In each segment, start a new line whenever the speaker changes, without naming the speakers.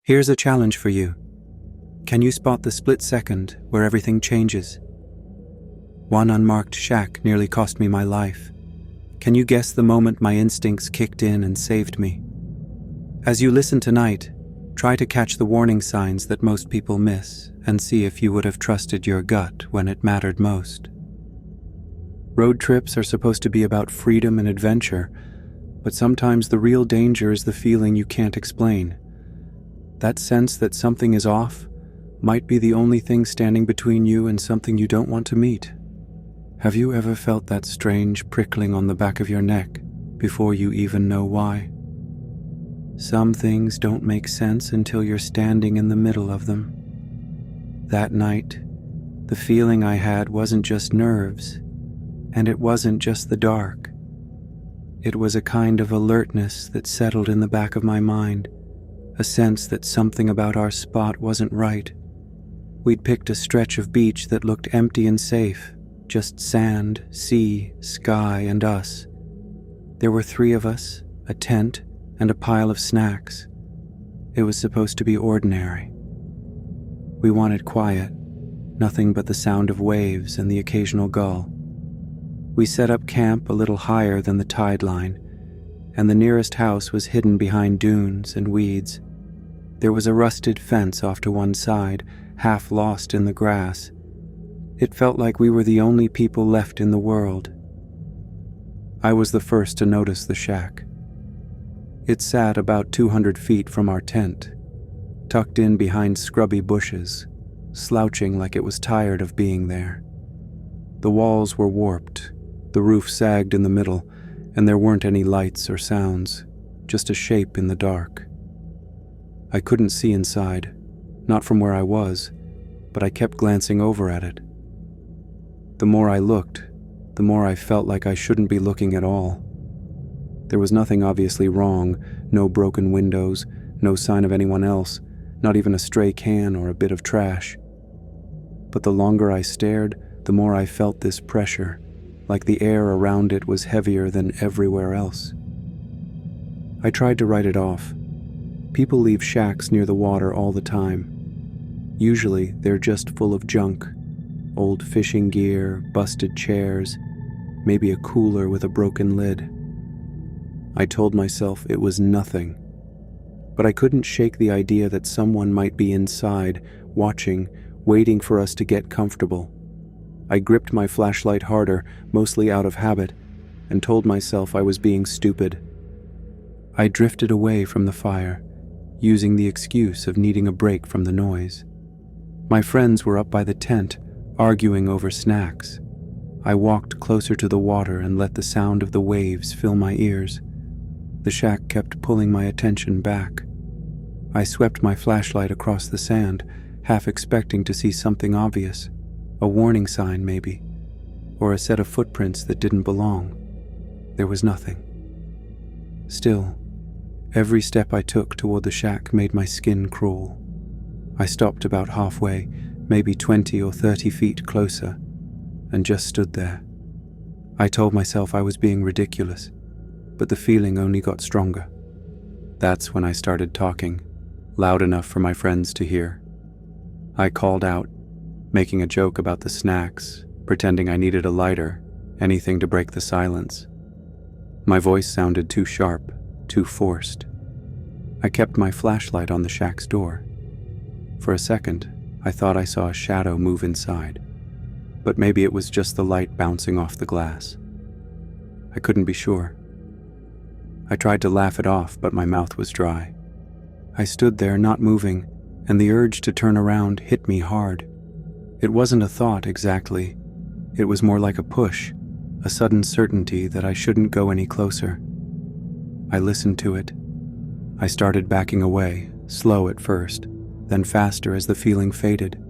Here's a challenge for you. Can you spot the split second where everything changes? One unmarked shack nearly cost me my life. Can you guess the moment my instincts kicked in and saved me? As you listen tonight, try to catch the warning signs that most people miss and see if you would have trusted your gut when it mattered most. Road trips are supposed to be about freedom and adventure, but sometimes the real danger is the feeling you can't explain. That sense that something is off might be the only thing standing between you and something you don't want to meet. Have you ever felt that strange prickling on the back of your neck before you even know why? Some things don't make sense until you're standing in the middle of them. That night, the feeling I had wasn't just nerves, and it wasn't just the dark. It was a kind of alertness that settled in the back of my mind, a sense that something about our spot wasn't right. We'd picked a stretch of beach that looked empty and safe, just sand, sea, sky, and us. There were 3 of us, a tent, and a pile of snacks. It was supposed to be ordinary. We wanted quiet, nothing but the sound of waves and the occasional gull. We set up camp a little higher than the tide line, and the nearest house was hidden behind dunes and weeds. There was a rusted fence off to one side, half lost in the grass. It felt like we were the only people left in the world. I was the first to notice the shack. It sat about 200 feet from our tent, tucked in behind scrubby bushes, slouching like it was tired of being there. The walls were warped, the roof sagged in the middle, and there weren't any lights or sounds, just a shape in the dark. I couldn't see inside, not from where I was, but I kept glancing over at it. The more I looked, the more I felt like I shouldn't be looking at all. There was nothing obviously wrong, no broken windows, no sign of anyone else, not even a stray can or a bit of trash. But the longer I stared, the more I felt this pressure, like the air around it was heavier than everywhere else. I tried to write it off. People leave shacks near the water all the time. Usually, they're just full of junk. Old fishing gear, busted chairs, maybe a cooler with a broken lid. I told myself it was nothing, but I couldn't shake the idea that someone might be inside, watching, waiting for us to get comfortable. I gripped my flashlight harder, mostly out of habit, and told myself I was being stupid. I drifted away from the fire, using the excuse of needing a break from the noise. My friends were up by the tent, arguing over snacks. I walked closer to the water and let the sound of the waves fill my ears. The shack kept pulling my attention back. I swept my flashlight across the sand, half expecting to see something obvious, a warning sign maybe, or a set of footprints that didn't belong. There was nothing. Still, every step I took toward the shack made my skin crawl. I stopped about halfway, maybe 20 or 30 feet closer, and just stood there. I told myself I was being ridiculous, but the feeling only got stronger. That's when I started talking, loud enough for my friends to hear. I called out, making a joke about the snacks, pretending I needed a lighter, anything to break the silence. My voice sounded too sharp, too forced. I kept my flashlight on the shack's door. For a second, I thought I saw a shadow move inside, but maybe it was just the light bouncing off the glass. I couldn't be sure. I tried to laugh it off, but my mouth was dry. I stood there not moving, and the urge to turn around hit me hard. It wasn't a thought exactly. It was more like a push, a sudden certainty that I shouldn't go any closer. I listened to it. I started backing away, slow at first, then faster as the feeling faded.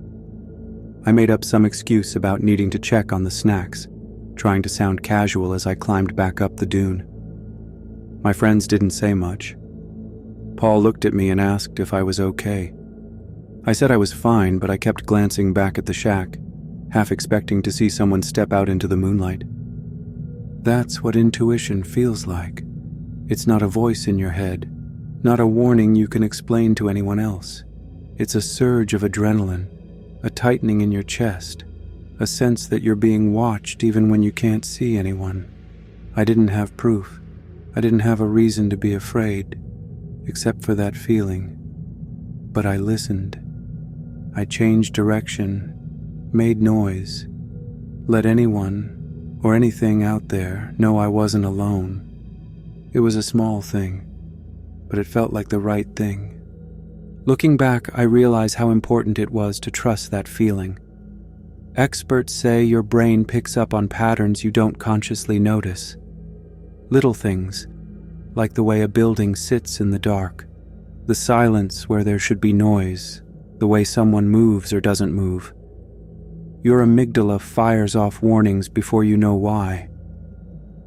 I made up some excuse about needing to check on the snacks, trying to sound casual as I climbed back up the dune. My friends didn't say much. Paul looked at me and asked if I was okay. I said I was fine, but I kept glancing back at the shack, half expecting to see someone step out into the moonlight. That's what intuition feels like. It's not a voice in your head. Not a warning you can explain to anyone else. It's a surge of adrenaline, a tightening in your chest, a sense that you're being watched even when you can't see anyone. I didn't have proof. I didn't have a reason to be afraid, except for that feeling. But I listened. I changed direction, made noise, let anyone or anything out there know I wasn't alone. It was a small thing, but it felt like the right thing. Looking back, I realize how important it was to trust that feeling. Experts say your brain picks up on patterns you don't consciously notice. Little things, like the way a building sits in the dark, the silence where there should be noise, the way someone moves or doesn't move. Your amygdala fires off warnings before you know why.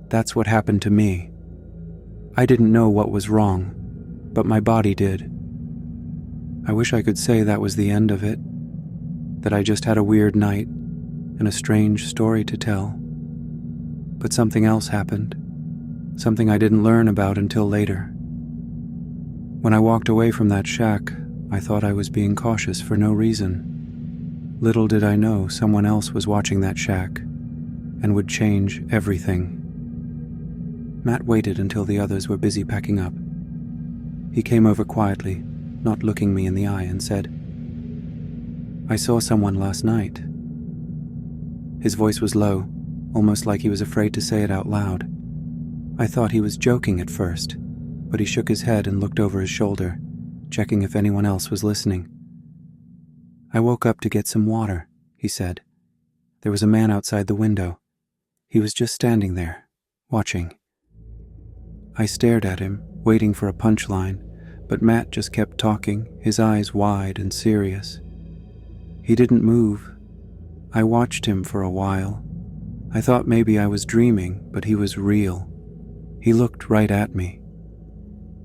That's what happened to me. I didn't know what was wrong, but my body did. I wish I could say that was the end of it, that I just had a weird night and a strange story to tell. But something else happened, something I didn't learn about until later. When I walked away from that shack, I thought I was being cautious for no reason. Little did I know someone else was watching that shack and would change everything. Matt waited until the others were busy packing up. He came over quietly, not looking me in the eye, and said, "I saw someone last night." His voice was low, almost like he was afraid to say it out loud. I thought he was joking at first, but he shook his head and looked over his shoulder, checking if anyone else was listening. "I woke up to get some water," he said. "There was a man outside the window. He was just standing there, watching." I stared at him, waiting for a punchline, but Matt just kept talking, his eyes wide and serious. He didn't move. I watched him for a while. I thought maybe I was dreaming, but he was real. He looked right at me.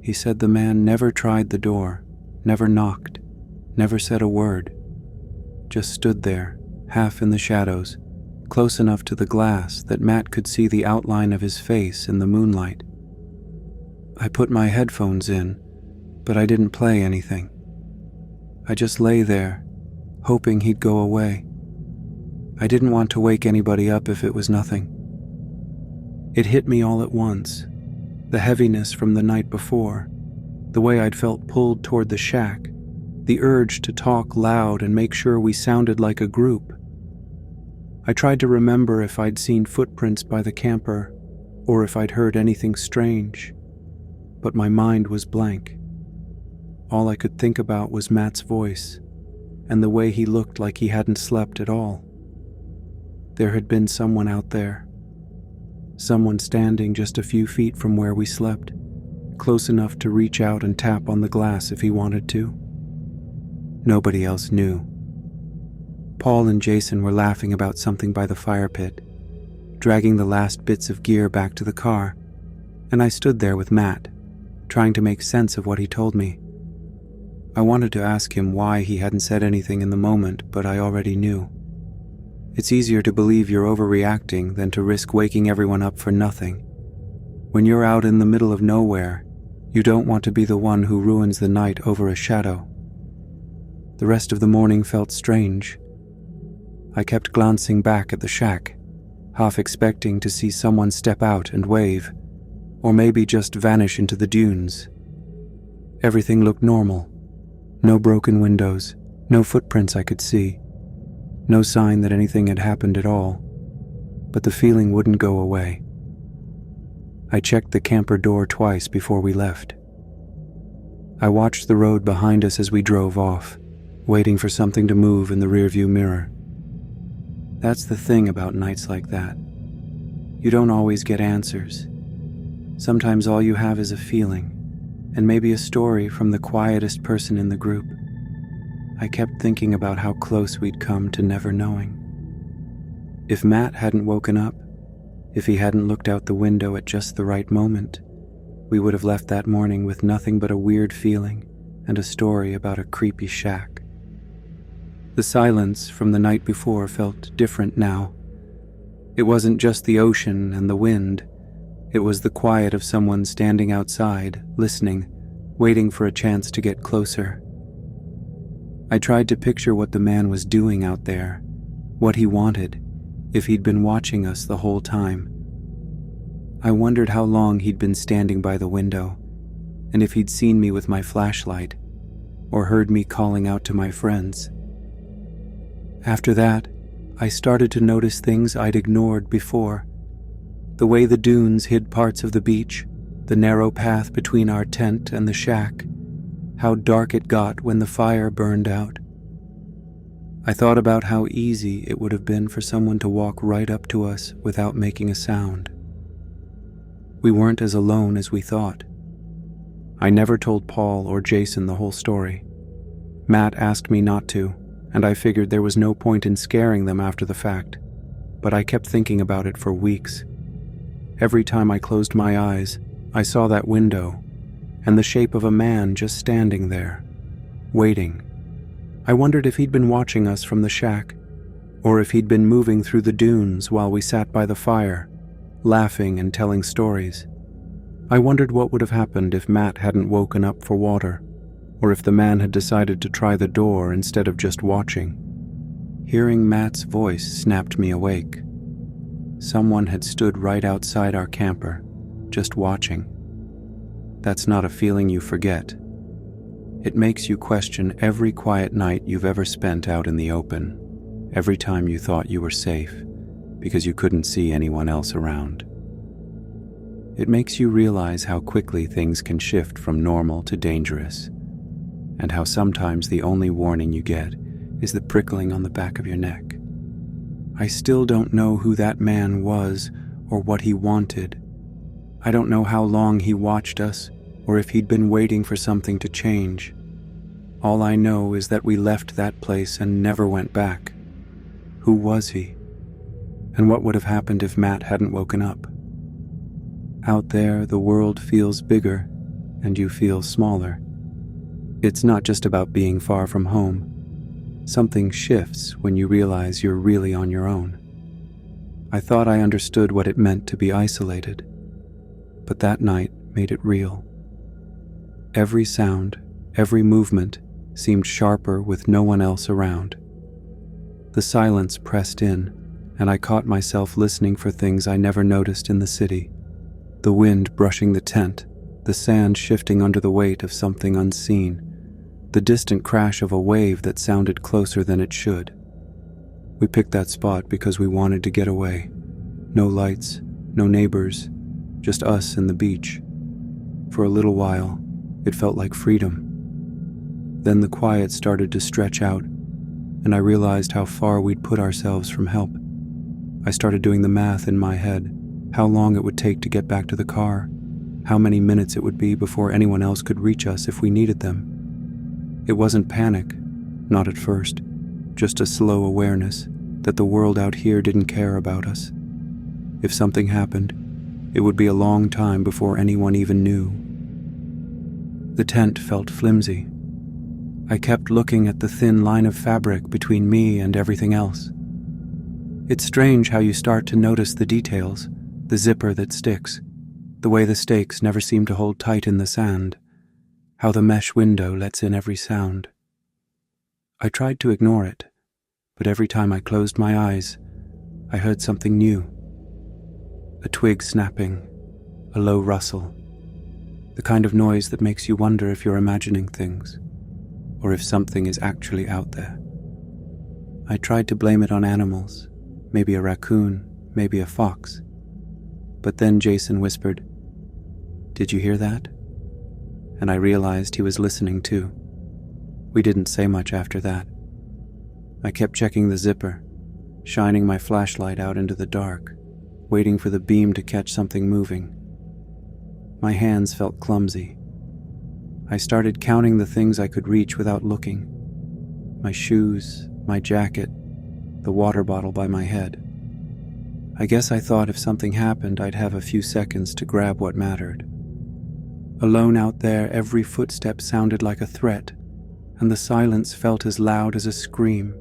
He said the man never tried the door, never knocked, never said a word. Just stood there, half in the shadows, close enough to the glass that Matt could see the outline of his face in the moonlight. I put my headphones in, but I didn't play anything. I just lay there, hoping he'd go away. I didn't want to wake anybody up if it was nothing. It hit me all at once, the heaviness from the night before, the way I'd felt pulled toward the shack, the urge to talk loud and make sure we sounded like a group. I tried to remember if I'd seen footprints by the camper or if I'd heard anything strange, but my mind was blank. All I could think about was Matt's voice and the way he looked like he hadn't slept at all. There had been someone out there, someone standing just a few feet from where we slept, close enough to reach out and tap on the glass if he wanted to. Nobody else knew. Paul and Jason were laughing about something by the fire pit, dragging the last bits of gear back to the car, and I stood there with Matt, trying to make sense of what he told me. I wanted to ask him why he hadn't said anything in the moment, but I already knew. It's easier to believe you're overreacting than to risk waking everyone up for nothing. When you're out in the middle of nowhere, you don't want to be the one who ruins the night over a shadow. The rest of the morning felt strange. I kept glancing back at the shack, half expecting to see someone step out and wave, or maybe just vanish into the dunes. Everything looked normal. No broken windows, no footprints I could see. No sign that anything had happened at all, but the feeling wouldn't go away. I checked the camper door twice before we left. I watched the road behind us as we drove off, waiting for something to move in the rearview mirror. That's the thing about nights like that. You don't always get answers. Sometimes all you have is a feeling, and maybe a story from the quietest person in the group. I kept thinking about how close we'd come to never knowing. If Matt hadn't woken up, if he hadn't looked out the window at just the right moment, we would have left that morning with nothing but a weird feeling and a story about a creepy shack. The silence from the night before felt different now. It wasn't just the ocean and the wind. It was the quiet of someone standing outside, listening, waiting for a chance to get closer. I tried to picture what the man was doing out there, what he wanted, if he'd been watching us the whole time. I wondered how long he'd been standing by the window, and if he'd seen me with my flashlight, or heard me calling out to my friends. After that, I started to notice things I'd ignored before. The way the dunes hid parts of the beach, the narrow path between our tent and the shack, how dark it got when the fire burned out. I thought about how easy it would have been for someone to walk right up to us without making a sound. We weren't as alone as we thought. I never told Paul or Jason the whole story. Matt asked me not to, and I figured there was no point in scaring them after the fact, but I kept thinking about it for weeks. Every time I closed my eyes, I saw that window, and the shape of a man just standing there, waiting. I wondered if he'd been watching us from the shack, or if he'd been moving through the dunes while we sat by the fire, laughing and telling stories. I wondered what would have happened if Matt hadn't woken up for water, or if the man had decided to try the door instead of just watching. Hearing Matt's voice snapped me awake. Someone had stood right outside our camper, just watching. That's not a feeling you forget. It makes you question every quiet night you've ever spent out in the open, every time you thought you were safe, because you couldn't see anyone else around. It makes you realize how quickly things can shift from normal to dangerous, and how sometimes the only warning you get is the prickling on the back of your neck. I still don't know who that man was or what he wanted. I don't know how long he watched us or if he'd been waiting for something to change. All I know is that we left that place and never went back. Who was he? And what would have happened if Matt hadn't woken up? Out there, the world feels bigger and you feel smaller. It's not just about being far from home. Something shifts when you realize you're really on your own. I thought I understood what it meant to be isolated, but that night made it real. Every sound, every movement seemed sharper with no one else around. The silence pressed in, and I caught myself listening for things I never noticed in the city. The wind brushing the tent, the sand shifting under the weight of something unseen, the distant crash of a wave that sounded closer than it should. We picked that spot because we wanted to get away. No lights, no neighbors, just us and the beach. For a little while, it felt like freedom. Then the quiet started to stretch out, and I realized how far we'd put ourselves from help. I started doing the math in my head, how long it would take to get back to the car, how many minutes it would be before anyone else could reach us if we needed them. It wasn't panic, not at first, just a slow awareness that the world out here didn't care about us. If something happened, it would be a long time before anyone even knew. The tent felt flimsy. I kept looking at the thin line of fabric between me and everything else. It's strange how you start to notice the details, the zipper that sticks, the way the stakes never seem to hold tight in the sand, how the mesh window lets in every sound. I tried to ignore it, but every time I closed my eyes, I heard something new. A twig snapping, a low rustle, the kind of noise that makes you wonder if you're imagining things, or if something is actually out there. I tried to blame it on animals, maybe a raccoon, maybe a fox. But then Jason whispered, "Did you hear that?" And I realized he was listening too. We didn't say much after that. I kept checking the zipper, shining my flashlight out into the dark, waiting for the beam to catch something moving. My hands felt clumsy. I started counting the things I could reach without looking. My shoes, my jacket, the water bottle by my head. I guess I thought if something happened, I'd have a few seconds to grab what mattered. Alone out there, every footstep sounded like a threat, and the silence felt as loud as a scream.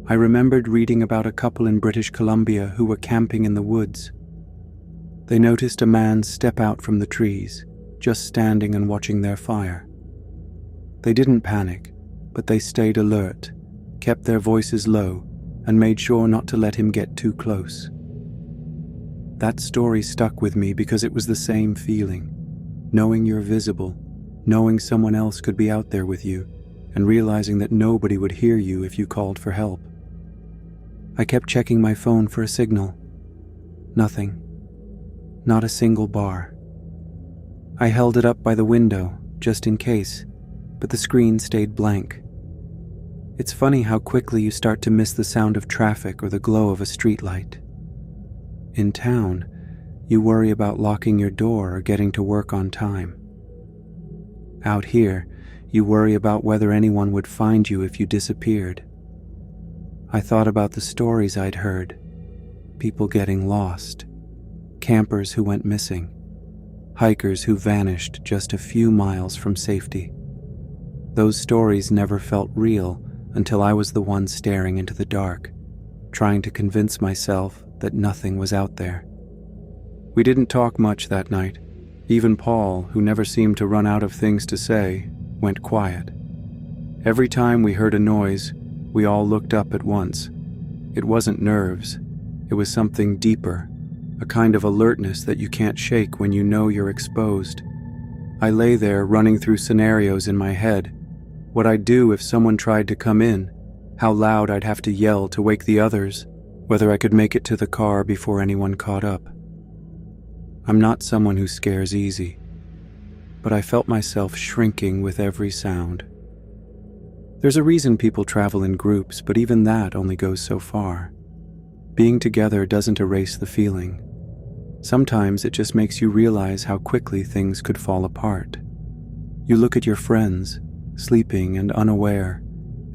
I remembered reading about a couple in British Columbia who were camping in the woods. They noticed a man step out from the trees, just standing and watching their fire. They didn't panic, but they stayed alert, kept their voices low, and made sure not to let him get too close. That story stuck with me because it was the same feeling, knowing you're visible, knowing someone else could be out there with you, and realizing that nobody would hear you if you called for help. I kept checking my phone for a signal. Nothing. Not a single bar. I held it up by the window, just in case, but the screen stayed blank. It's funny how quickly you start to miss the sound of traffic or the glow of a streetlight. In town, you worry about locking your door or getting to work on time. Out here, you worry about whether anyone would find you if you disappeared. I thought about the stories I'd heard, people getting lost, campers who went missing, hikers who vanished just a few miles from safety. Those stories never felt real until I was the one staring into the dark, trying to convince myself that nothing was out there. We didn't talk much that night. Even Paul, who never seemed to run out of things to say, went quiet. Every time we heard a noise, we all looked up at once. It wasn't nerves. It was something deeper, a kind of alertness that you can't shake when you know you're exposed. I lay there running through scenarios in my head. What I'd do if someone tried to come in, how loud I'd have to yell to wake the others, whether I could make it to the car before anyone caught up. I'm not someone who scares easy, but I felt myself shrinking with every sound. There's a reason people travel in groups, but even that only goes so far. Being together doesn't erase the feeling. Sometimes it just makes you realize how quickly things could fall apart. You look at your friends, sleeping and unaware,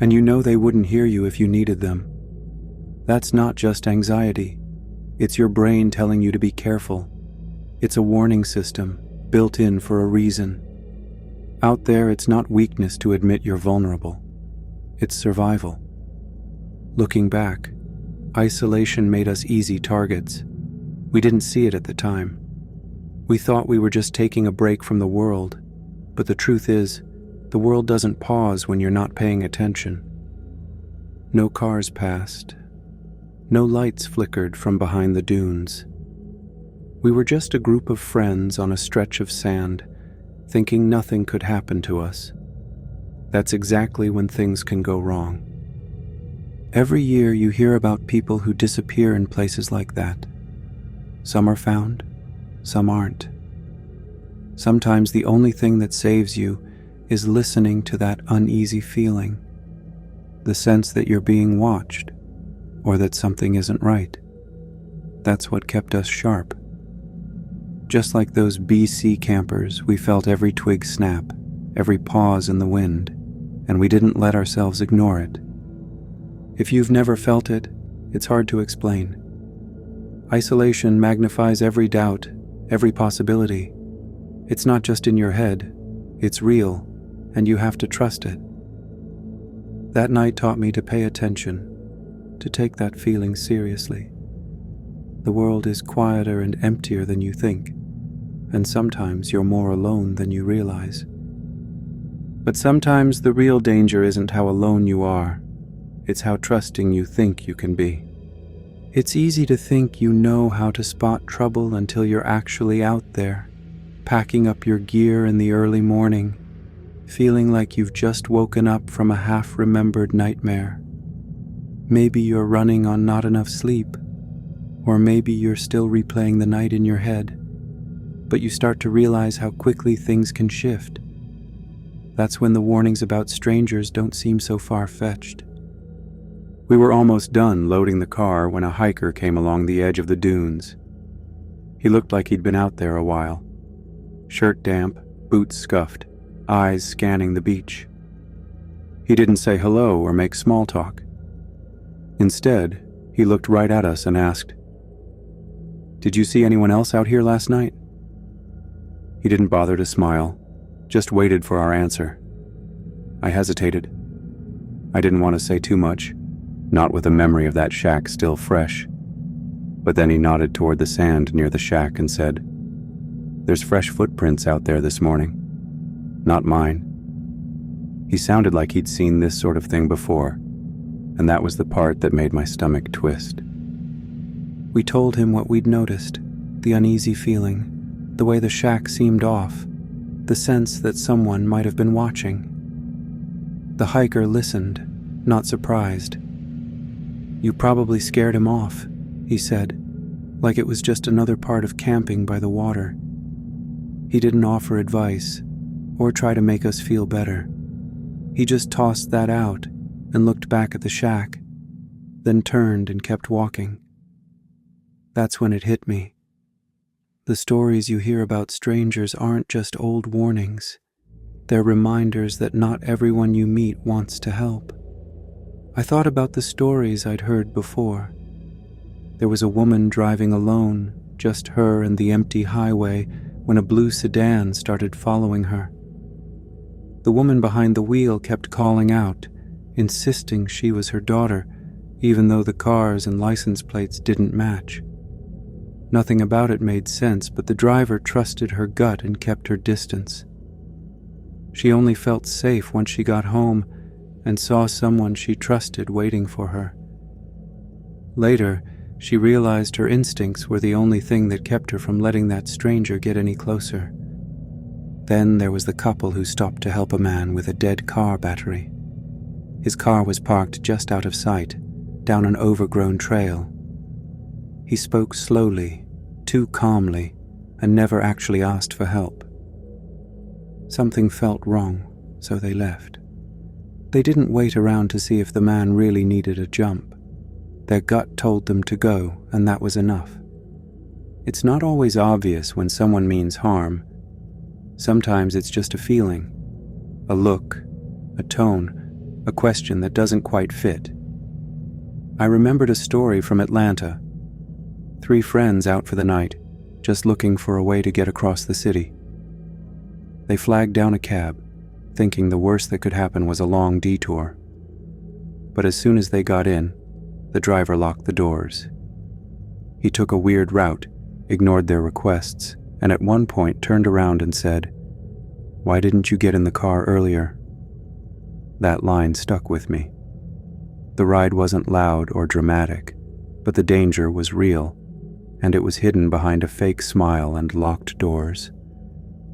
and you know they wouldn't hear you if you needed them. That's not just anxiety. It's your brain telling you to be careful. It's a warning system, built in for a reason. Out there, it's not weakness to admit you're vulnerable. It's survival. Looking back, isolation made us easy targets. We didn't see it at the time. We thought we were just taking a break from the world, but the truth is, the world doesn't pause when you're not paying attention. No cars passed. No lights flickered from behind the dunes. We were just a group of friends on a stretch of sand, thinking nothing could happen to us. That's exactly when things can go wrong. Every year you hear about people who disappear in places like that. Some are found, some aren't. Sometimes the only thing that saves you is listening to that uneasy feeling, the sense that you're being watched, or that something isn't right. That's what kept us sharp. Just like those BC campers, we felt every twig snap, every pause in the wind, and we didn't let ourselves ignore it. If you've never felt it, it's hard to explain. Isolation magnifies every doubt, every possibility. It's not just in your head, it's real, and you have to trust it. That night taught me to pay attention, to take that feeling seriously. The world is quieter and emptier than you think, and sometimes you're more alone than you realize. But sometimes the real danger isn't how alone you are, it's how trusting you think you can be. It's easy to think you know how to spot trouble until you're actually out there, packing up your gear in the early morning, feeling like you've just woken up from a half-remembered nightmare. Maybe you're running on not enough sleep, or maybe you're still replaying the night in your head, but you start to realize how quickly things can shift. That's when the warnings about strangers don't seem so far-fetched. We were almost done loading the car when a hiker came along the edge of the dunes. He looked like he'd been out there a while. Shirt damp, boots scuffed, eyes scanning the beach. He didn't say hello or make small talk. Instead, he looked right at us and asked, "Did you see anyone else out here last night?" He didn't bother to smile, just waited for our answer. I hesitated. I didn't want to say too much, not with the memory of that shack still fresh. But then he nodded toward the sand near the shack and said, There's fresh footprints out there this morning. Not mine. He sounded like he'd seen this sort of thing before, and that was the part that made my stomach twist. We told him what we'd noticed, the uneasy feeling, the way the shack seemed off, the sense that someone might have been watching. The hiker listened, not surprised. "You probably scared him off," he said, like it was just another part of camping by the water. He didn't offer advice or try to make us feel better. He just tossed that out and looked back at the shack, then turned and kept walking. That's when it hit me. The stories you hear about strangers aren't just old warnings. They're reminders that not everyone you meet wants to help. I thought about the stories I'd heard before. There was a woman driving alone, just her and the empty highway, when a blue sedan started following her. The woman behind the wheel kept calling out, insisting she was her daughter, even though the cars and license plates didn't match. Nothing about it made sense, but the driver trusted her gut and kept her distance. She only felt safe once she got home and saw someone she trusted waiting for her. Later, she realized her instincts were the only thing that kept her from letting that stranger get any closer. Then there was the couple who stopped to help a man with a dead car battery. His car was parked just out of sight, down an overgrown trail. He spoke slowly, too calmly, and never actually asked for help. Something felt wrong, so they left. They didn't wait around to see if the man really needed a jump. Their gut told them to go, and that was enough. It's not always obvious when someone means harm. Sometimes it's just a feeling, a look, a tone, a question that doesn't quite fit. I remembered a story from Atlanta. 3 friends out for the night, just looking for a way to get across the city. They flagged down a cab, thinking the worst that could happen was a long detour. But as soon as they got in, the driver locked the doors. He took a weird route, ignored their requests, and at one point turned around and said, "Why didn't you get in the car earlier?" That line stuck with me. The ride wasn't loud or dramatic, but the danger was real, and it was hidden behind a fake smile and locked doors.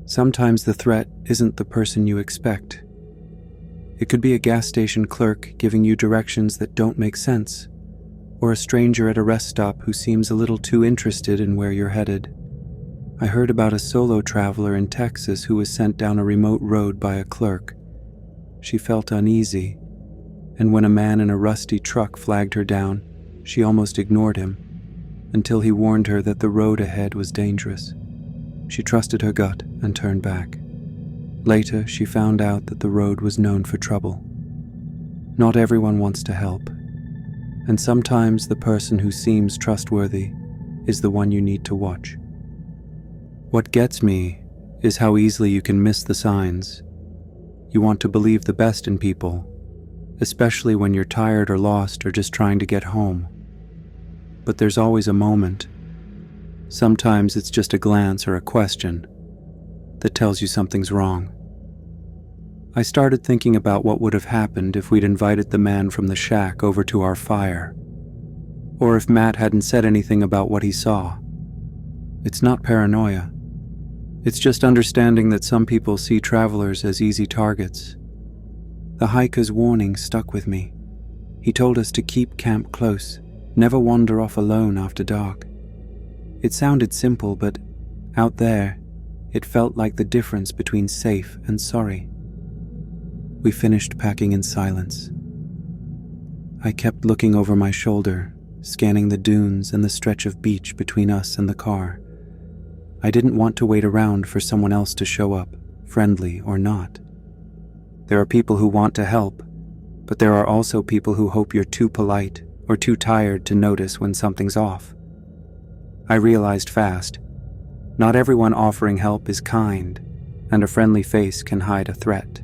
Sometimes the threat isn't the person you expect. It could be a gas station clerk giving you directions that don't make sense, or a stranger at a rest stop who seems a little too interested in where you're headed. I heard about a solo traveler in Texas who was sent down a remote road by a clerk. She felt uneasy, and when a man in a rusty truck flagged her down, she almost ignored him, until he warned her that the road ahead was dangerous. She trusted her gut and turned back. Later, she found out that the road was known for trouble. Not everyone wants to help, and sometimes the person who seems trustworthy is the one you need to watch. What gets me is how easily you can miss the signs. You want to believe the best in people, especially when you're tired or lost or just trying to get home. But there's always a moment. Sometimes it's just a glance or a question that tells you something's wrong. I started thinking about what would have happened if we'd invited the man from the shack over to our fire, or if Matt hadn't said anything about what he saw. It's not paranoia. It's just understanding that some people see travelers as easy targets. The hiker's warning stuck with me. He told us to keep camp close, never wander off alone after dark. It sounded simple, but out there, it felt like the difference between safe and sorry. We finished packing in silence. I kept looking over my shoulder, scanning the dunes and the stretch of beach between us and the car. I didn't want to wait around for someone else to show up, friendly or not. There are people who want to help, but there are also people who hope you're too polite or too tired to notice when something's off. I realized fast, not everyone offering help is kind, and a friendly face can hide a threat.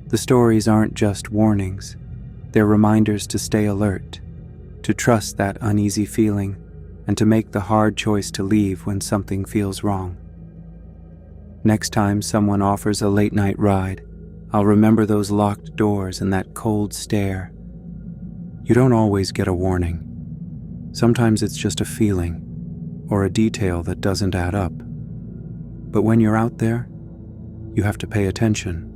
The stories aren't just warnings, they're reminders to stay alert, to trust that uneasy feeling, and to make the hard choice to leave when something feels wrong. Next time someone offers a late-night ride, I'll remember those locked doors and that cold stare. You don't always get a warning. Sometimes it's just a feeling, or a detail that doesn't add up. But when you're out there, you have to pay attention.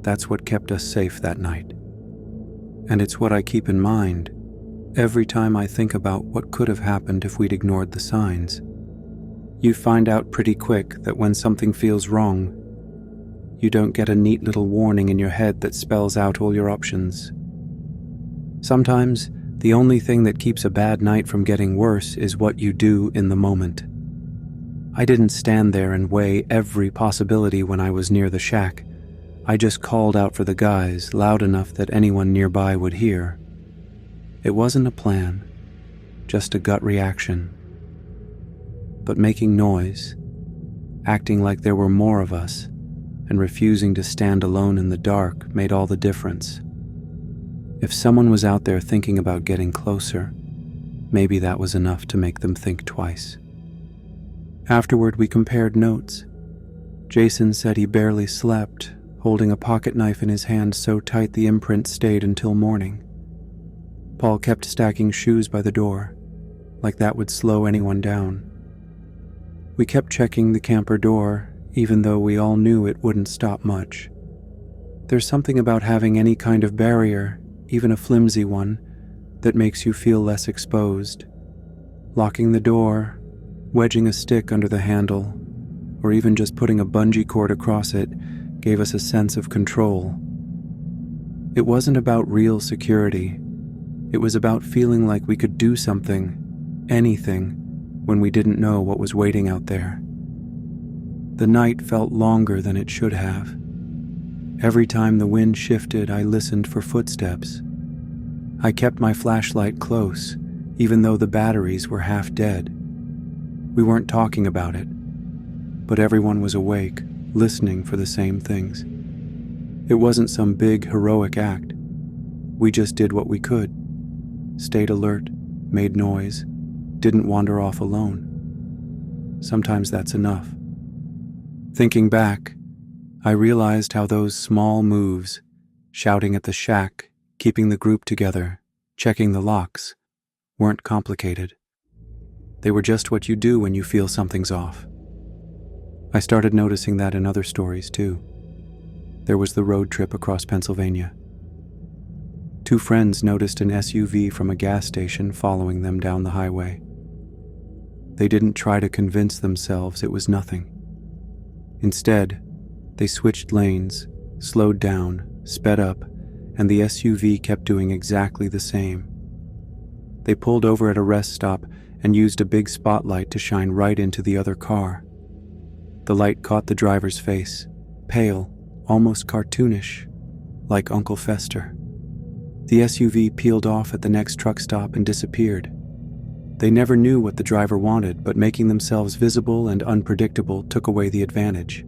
That's what kept us safe that night. And it's what I keep in mind every time I think about what could have happened if we'd ignored the signs. You find out pretty quick that when something feels wrong, you don't get a neat little warning in your head that spells out all your options. Sometimes, the only thing that keeps a bad night from getting worse is what you do in the moment. I didn't stand there and weigh every possibility when I was near the shack. I just called out for the guys loud enough that anyone nearby would hear. It wasn't a plan, just a gut reaction. But making noise, acting like there were more of us, and refusing to stand alone in the dark made all the difference. If someone was out there thinking about getting closer, maybe that was enough to make them think twice. Afterward, we compared notes. Jason said he barely slept, holding a pocket knife in his hand so tight the imprint stayed until morning. Paul kept stacking shoes by the door, like that would slow anyone down. We kept checking the camper door, even though we all knew it wouldn't stop much. There's something about having any kind of barrier, even a flimsy one, that makes you feel less exposed. Locking the door, wedging a stick under the handle, or even just putting a bungee cord across it gave us a sense of control. It wasn't about real security. It was about feeling like we could do something, anything, when we didn't know what was waiting out there. The night felt longer than it should have. Every time the wind shifted, I listened for footsteps. I kept my flashlight close, even though the batteries were half dead. We weren't talking about it, but everyone was awake, listening for the same things. It wasn't some big, heroic act. We just did what we could. Stayed alert, made noise, didn't wander off alone. Sometimes that's enough. Thinking back, I realized how those small moves, shouting at the shack, keeping the group together, checking the locks, weren't complicated. They were just what you do when you feel something's off. I started noticing that in other stories too. There was the road trip across Pennsylvania. 2 friends noticed an SUV from a gas station following them down the highway. They didn't try to convince themselves it was nothing. Instead, they switched lanes, slowed down, sped up, and the SUV kept doing exactly the same. They pulled over at a rest stop and used a big spotlight to shine right into the other car. The light caught the driver's face, pale, almost cartoonish, like Uncle Fester. The SUV peeled off at the next truck stop and disappeared. They never knew what the driver wanted, but making themselves visible and unpredictable took away the advantage.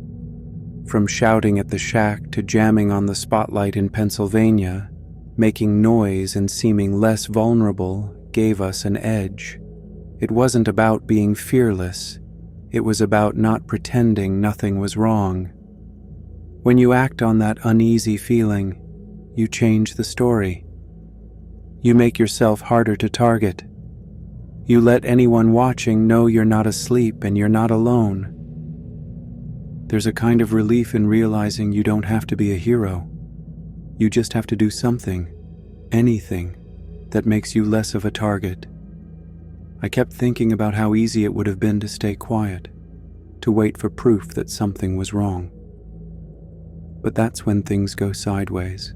From shouting at the shack to jamming on the spotlight in Pennsylvania, making noise and seeming less vulnerable gave us an edge. It wasn't about being fearless. It was about not pretending nothing was wrong. When you act on that uneasy feeling, you change the story. You make yourself harder to target. You let anyone watching know you're not asleep and you're not alone. There's a kind of relief in realizing you don't have to be a hero. You just have to do something, anything, that makes you less of a target. I kept thinking about how easy it would have been to stay quiet, to wait for proof that something was wrong. But that's when things go sideways.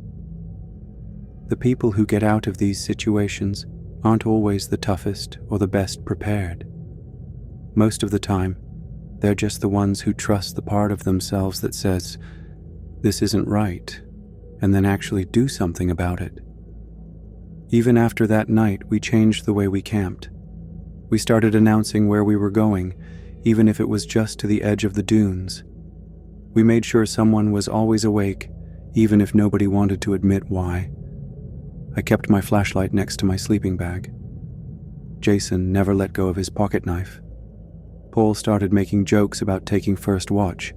The people who get out of these situations aren't always the toughest or the best prepared. Most of the time, they're just the ones who trust the part of themselves that says, "This isn't right," and then actually do something about it. Even after that night, we changed the way we camped. We started announcing where we were going, even if it was just to the edge of the dunes. We made sure someone was always awake, even if nobody wanted to admit why. I kept my flashlight next to my sleeping bag. Jason never let go of his pocket knife. Paul started making jokes about taking first watch,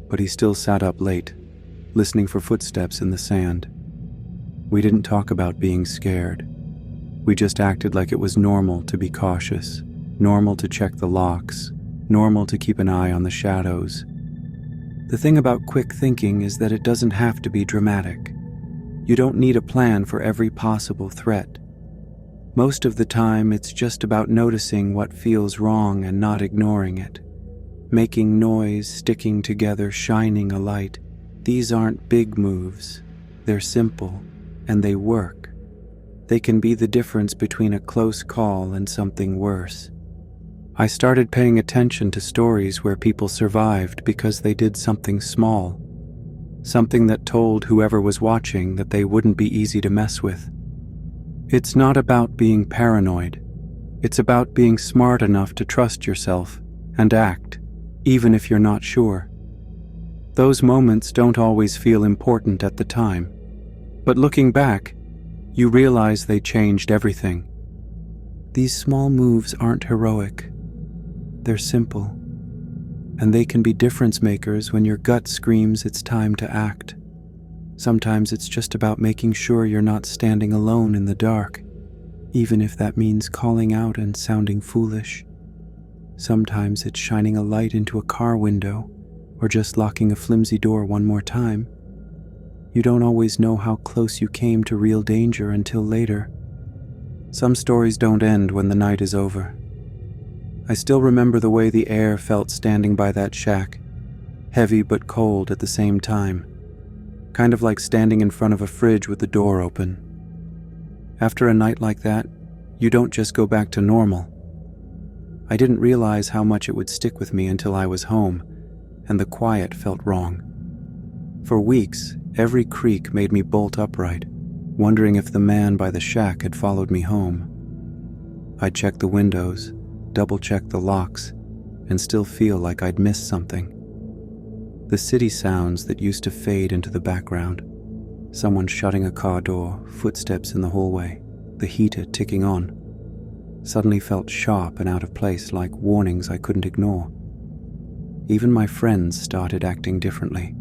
but he still sat up late, listening for footsteps in the sand. We didn't talk about being scared. We just acted like it was normal to be cautious, normal to check the locks, normal to keep an eye on the shadows. The thing about quick thinking is that it doesn't have to be dramatic. You don't need a plan for every possible threat. Most of the time, it's just about noticing what feels wrong and not ignoring it. Making noise, sticking together, shining a light. These aren't big moves. They're simple, and they work. They can be the difference between a close call and something worse. I started paying attention to stories where people survived because they did something small. Something that told whoever was watching that they wouldn't be easy to mess with. It's not about being paranoid. It's about being smart enough to trust yourself and act, even if you're not sure. Those moments don't always feel important at the time, but looking back, you realize they changed everything. These small moves aren't heroic. They're simple, and they can be difference makers when your gut screams it's time to act. Sometimes it's just about making sure you're not standing alone in the dark, even if that means calling out and sounding foolish. Sometimes it's shining a light into a car window, or just locking a flimsy door one more time. You don't always know how close you came to real danger until later. Some stories don't end when the night is over. I still remember the way the air felt standing by that shack, heavy but cold at the same time, kind of like standing in front of a fridge with the door open. After a night like that, you don't just go back to normal. I didn't realize how much it would stick with me until I was home, and the quiet felt wrong. For weeks, every creak made me bolt upright, wondering if the man by the shack had followed me home. I'd check the windows, double-check the locks, and still feel like I'd missed something. The city sounds that used to fade into the background. Someone shutting a car door, footsteps in the hallway, the heater ticking on, suddenly felt sharp and out of place, like warnings I couldn't ignore. Even my friends started acting differently.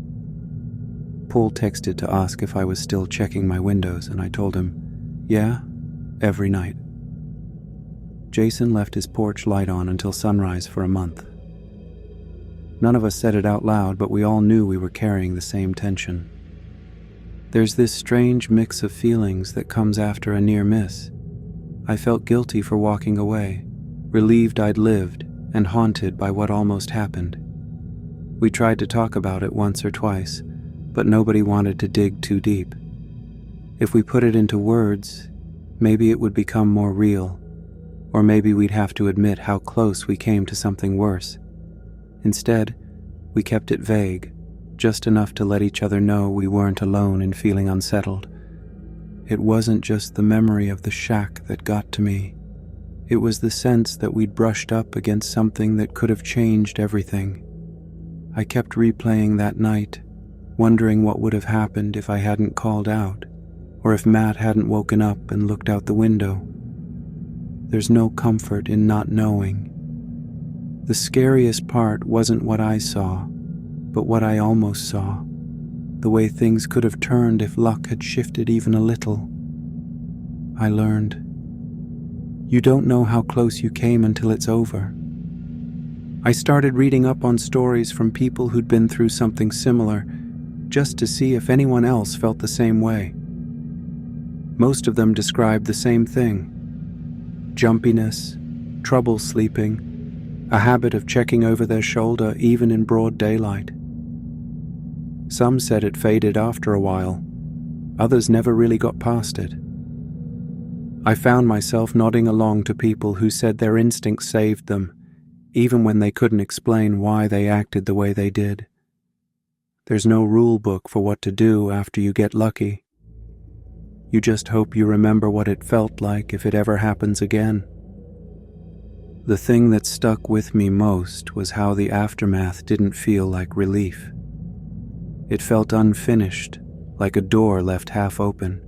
Paul texted to ask if I was still checking my windows, and I told him, yeah, every night. Jason left his porch light on until sunrise for a month. None of us said it out loud, but we all knew we were carrying the same tension. There's this strange mix of feelings that comes after a near miss. I felt guilty for walking away, relieved I'd lived, and haunted by what almost happened. We tried to talk about it once or twice, but nobody wanted to dig too deep. If we put it into words, maybe it would become more real, or maybe we'd have to admit how close we came to something worse. Instead, we kept it vague, just enough to let each other know we weren't alone in feeling unsettled. It wasn't just the memory of the shack that got to me. It was the sense that we'd brushed up against something that could have changed everything. I kept replaying that night, wondering what would have happened if I hadn't called out, or if Matt hadn't woken up and looked out the window. There's no comfort in not knowing. The scariest part wasn't what I saw, but what I almost saw. The way things could have turned if luck had shifted even a little. I learned. You don't know how close you came until it's over. I started reading up on stories from people who'd been through something similar, just to see if anyone else felt the same way. Most of them described the same thing. Jumpiness, trouble sleeping, a habit of checking over their shoulder even in broad daylight. Some said it faded after a while. Others never really got past it. I found myself nodding along to people who said their instincts saved them, even when they couldn't explain why they acted the way they did. There's no rule book for what to do after you get lucky. You just hope you remember what it felt like if it ever happens again. The thing that stuck with me most was how the aftermath didn't feel like relief. It felt unfinished, like a door left half open.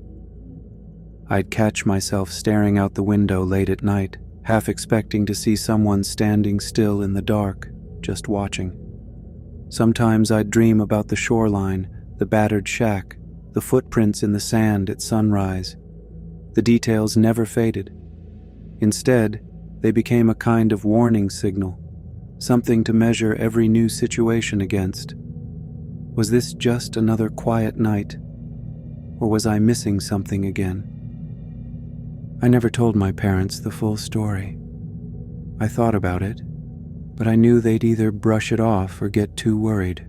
I'd catch myself staring out the window late at night, half expecting to see someone standing still in the dark, just watching. Sometimes I'd dream about the shoreline, the battered shack, the footprints in the sand at sunrise. The details never faded. Instead, they became a kind of warning signal, something to measure every new situation against. Was this just another quiet night, or was I missing something again? I never told my parents the full story. I thought about it, but I knew they'd either brush it off or get too worried.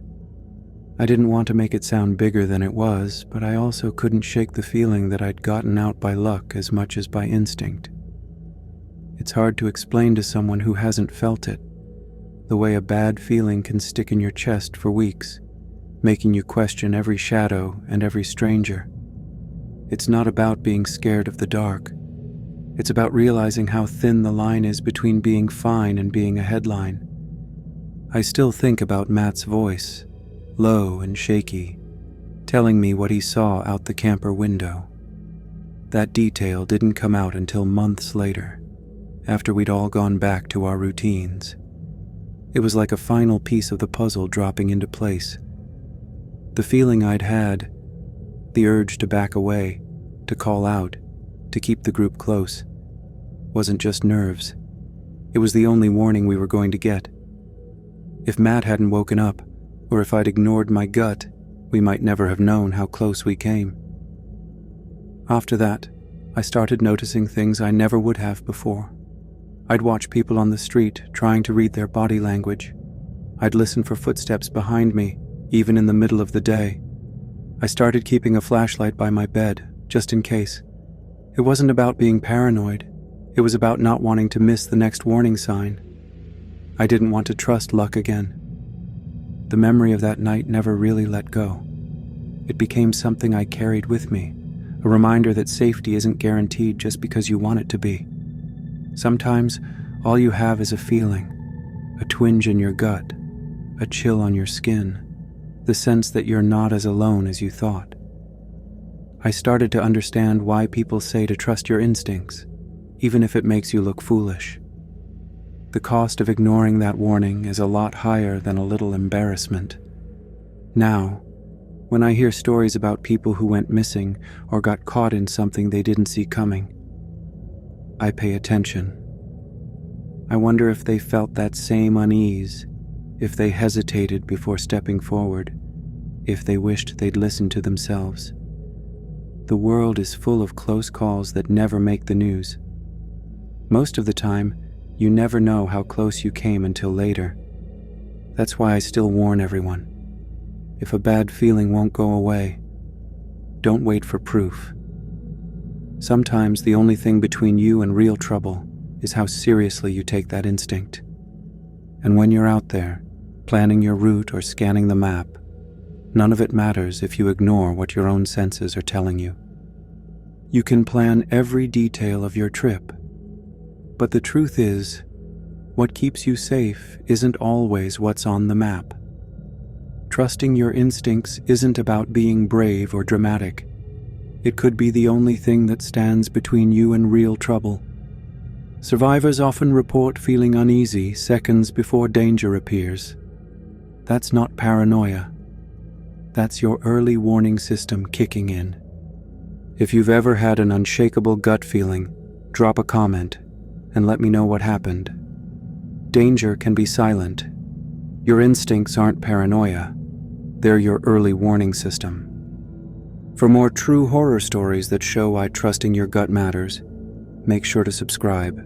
I didn't want to make it sound bigger than it was, but I also couldn't shake the feeling that I'd gotten out by luck as much as by instinct. It's hard to explain to someone who hasn't felt it, the way a bad feeling can stick in your chest for weeks, making you question every shadow and every stranger. It's not about being scared of the dark. It's about realizing how thin the line is between being fine and being a headline. I still think about Matt's voice, low and shaky, telling me what he saw out the camper window. That detail didn't come out until months later, after we'd all gone back to our routines. It was like a final piece of the puzzle dropping into place. The feeling I'd had, the urge to back away, to call out, to keep the group close, wasn't just nerves. It was the only warning we were going to get. If Matt hadn't woken up, or if I'd ignored my gut, we might never have known how close we came. After that, I started noticing things I never would have before. I'd watch people on the street trying to read their body language. I'd listen for footsteps behind me, even in the middle of the day. I started keeping a flashlight by my bed, just in case. It wasn't about being paranoid. It was about not wanting to miss the next warning sign. I didn't want to trust luck again. The memory of that night never really let go. It became something I carried with me, a reminder that safety isn't guaranteed just because you want it to be. Sometimes, all you have is a feeling, a twinge in your gut, a chill on your skin, the sense that you're not as alone as you thought. I started to understand why people say to trust your instincts, even if it makes you look foolish. The cost of ignoring that warning is a lot higher than a little embarrassment. Now, when I hear stories about people who went missing or got caught in something they didn't see coming, I pay attention. I wonder if they felt that same unease, if they hesitated before stepping forward, if they wished they'd listened to themselves. The world is full of close calls that never make the news. Most of the time, you never know how close you came until later. That's why I still warn everyone. If a bad feeling won't go away, don't wait for proof. Sometimes the only thing between you and real trouble is how seriously you take that instinct. And when you're out there, planning your route or scanning the map, none of it matters if you ignore what your own senses are telling you. You can plan every detail of your trip, but the truth is, what keeps you safe isn't always what's on the map. Trusting your instincts isn't about being brave or dramatic. It could be the only thing that stands between you and real trouble. Survivors often report feeling uneasy seconds before danger appears. That's not paranoia. That's your early warning system kicking in. If you've ever had an unshakable gut feeling, drop a comment and let me know what happened. Danger can be silent. Your instincts aren't paranoia. They're your early warning system. For more true horror stories that show why trusting your gut matters, make sure to subscribe.